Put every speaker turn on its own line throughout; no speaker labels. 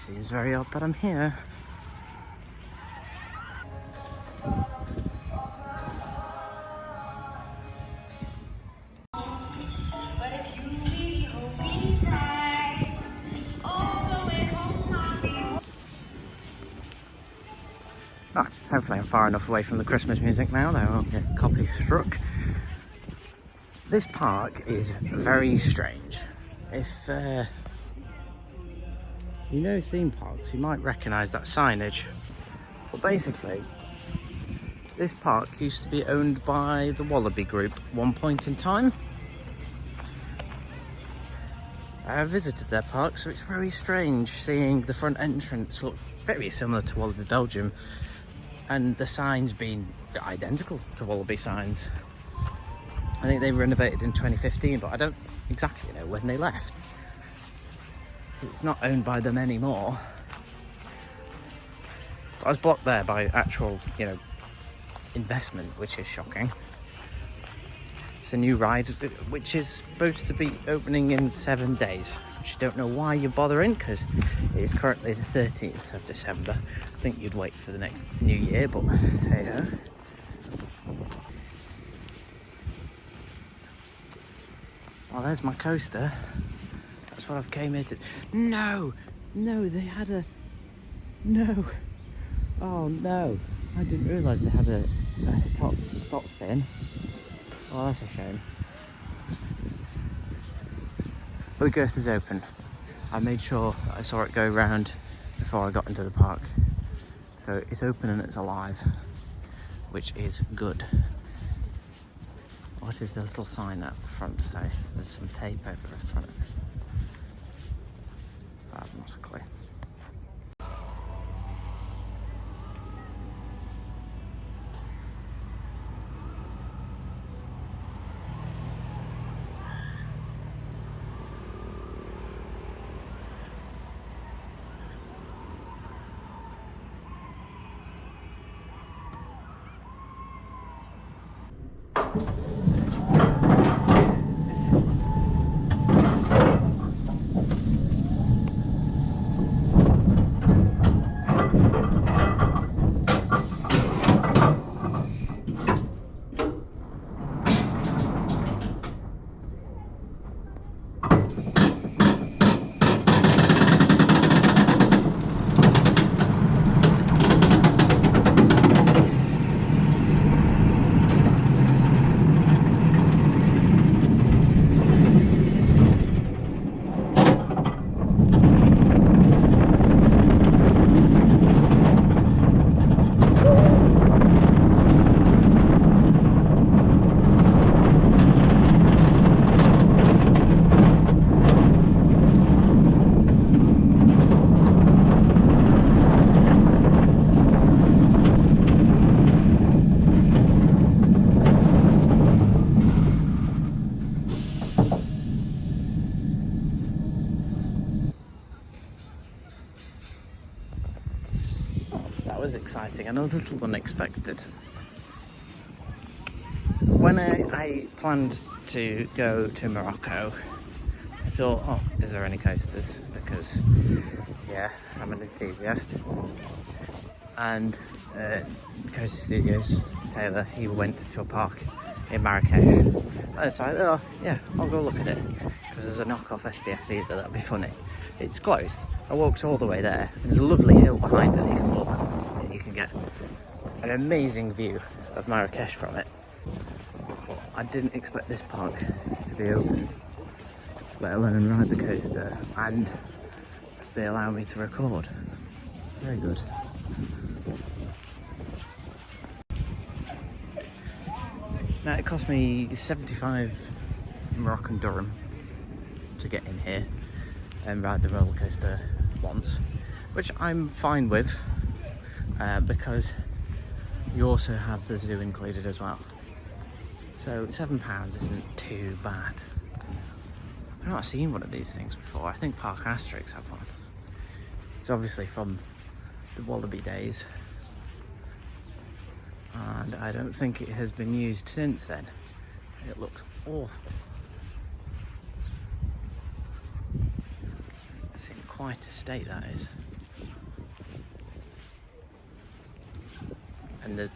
seems very odd that I'm here. Ah, hopefully I'm far enough away from the Christmas music now that I won't get copy struck. This park is very strange. If you know theme parks, you might recognise that signage. But basically, this park used to be owned by the Wallaby Group at one point in time. I visited their park, so it's very strange seeing the front entrance look very similar to Wallaby Belgium and the signs being identical to Wallaby signs. I think they renovated in 2015, but I don't exactly know when they left. It's not owned by them anymore. But I was blocked there by actual, investment, which is shocking. It's a new ride, which is supposed to be opening in 7 days, which I don't know why you're bothering, because it is currently the 13th of December. I think you'd wait for the next New Year, but hey-ho. Well, there's my coaster. That's what I've came here to... No, they had a... No. Oh, no. I didn't realise they had a top spin. Oh, that's a shame. But the coaster's open. I made sure that I saw it go round before I got into the park. So it's open and it's alive, which is good. What is the little sign at the front say? There's some tape over the front. I have not a clue. Was exciting and a little unexpected. When I planned to go to Morocco, I thought, oh, is there any coasters? Because, yeah, I'm an enthusiast. And Coaster Studios, Taylor, he went to a park in Marrakesh. I decided, oh, yeah, I'll go look at it. Because there's a knockoff SPF visa, that'd be funny. It's closed. I walked all the way there. There's a lovely hill behind it you can walk on. You can get an amazing view of Marrakesh from it. But I didn't expect this park to be open, let alone ride the coaster, and they allow me to record. Very good. Now it cost me 75 Moroccan dirham to get in here and ride the roller coaster once, which I'm fine with. Because you also have the zoo included as well. So £7 isn't too bad. I've not seen one of these things before. I think Parc Asterix have one. It's obviously from the Wallaby days. And I don't think it has been used since then. It looks awful. It's in quite a state, that is. and there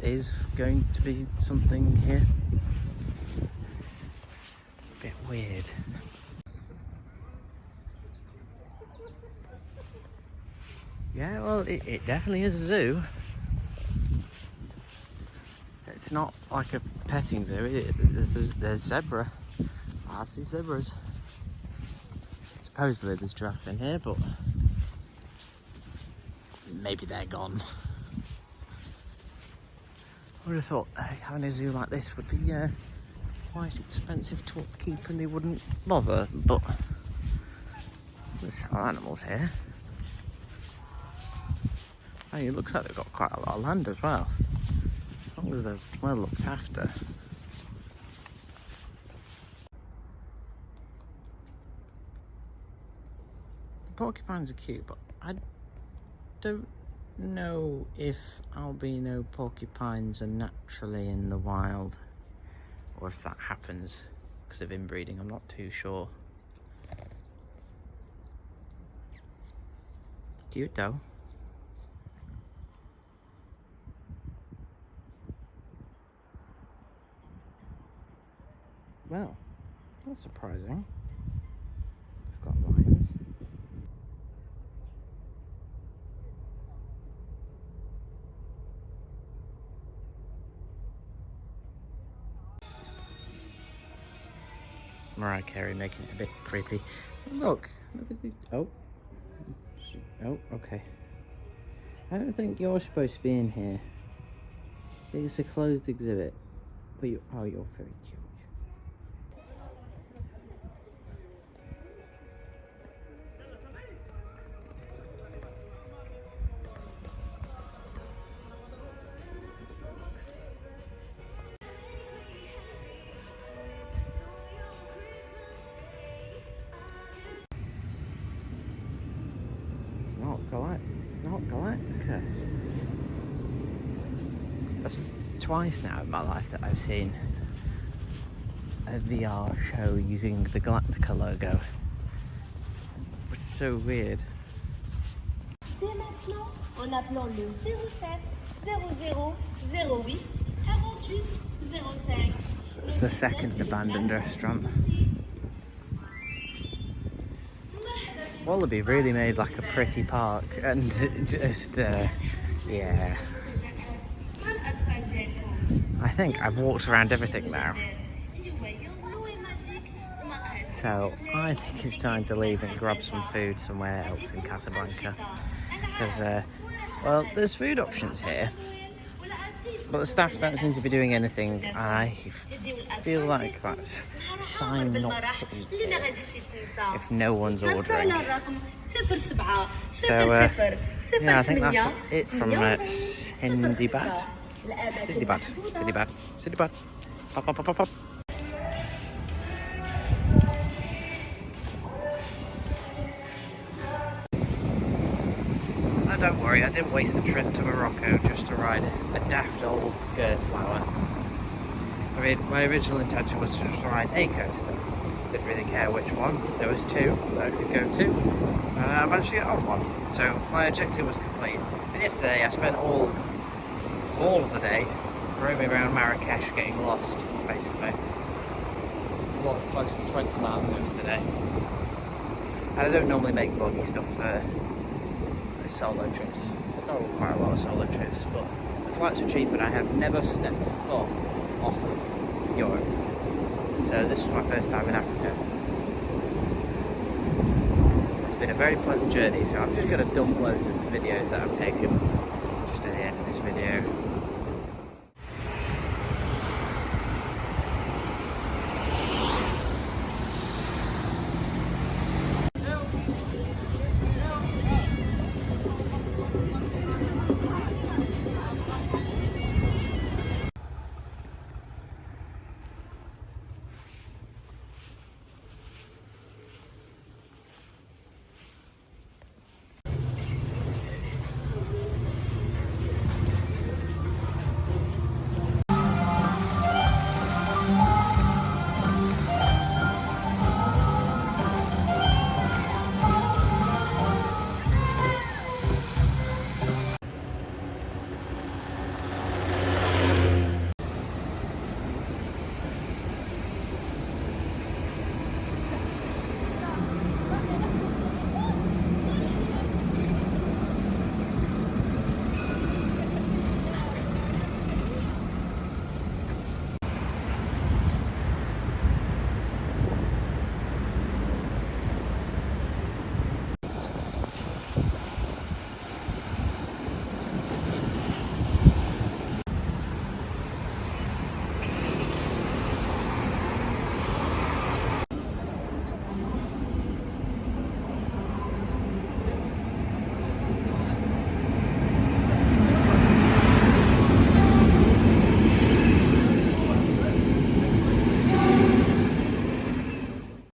is going to be something here. A bit weird. Yeah, well, it definitely is a zoo. It's not like a petting zoo. There's zebra. I see zebras. Supposedly there's giraffe in here, but maybe they're gone. I would have thought having a zoo like this would be quite expensive to upkeep and they wouldn't bother, but there's some animals here. Oh, it looks like they've got quite a lot of land as well, as long as they're well looked after. The porcupines are cute, but I don't know if albino porcupines are naturally in the wild or if that happens because of inbreeding. I'm not too sure. Cute though. Well, that's surprising. We've got lions. Mariah Carey making it a bit creepy. Look at the, oh, okay. I don't think you're supposed to be in here. It's a closed exhibit, but you're very cute. It's not Galactica. That's twice now in my life that I've seen a VR show using the Galactica logo. It's so weird.
Dès maintenant, en appelant le 07 00 08 48 05.
It's the second abandoned restaurant. Wallaby really made like a pretty park and just, yeah. I think I've walked around everything now. So I think it's time to leave and grab some food somewhere else in Casablanca. Because, well, there's food options here, but the staff don't seem to be doing anything. I feel like that's a sign not to eat here if no one's ordering. So, yeah, I think that's it from Sindibad. Sindibad. Pop, pop, pop, pop, pop. Oh, don't worry, I didn't waste the trip to Morocco just to ride a daft old Gerstlauer. I mean, my original intention was to just ride a coaster. Didn't really care which one. There was two that I could go to. I managed to get on one. So my objective was complete. And yesterday I spent all of the day roaming around Marrakesh getting lost, basically. Walked close to 20 miles yesterday. And I don't normally make buggy stuff for solo trips. So I've done quite a lot of solo trips, but the flights were cheap and I have never stepped foot off of Europe. So this was my first time in Africa. It's been a very pleasant journey, so I'm just going to dump loads of videos that I've taken just at the end of this video.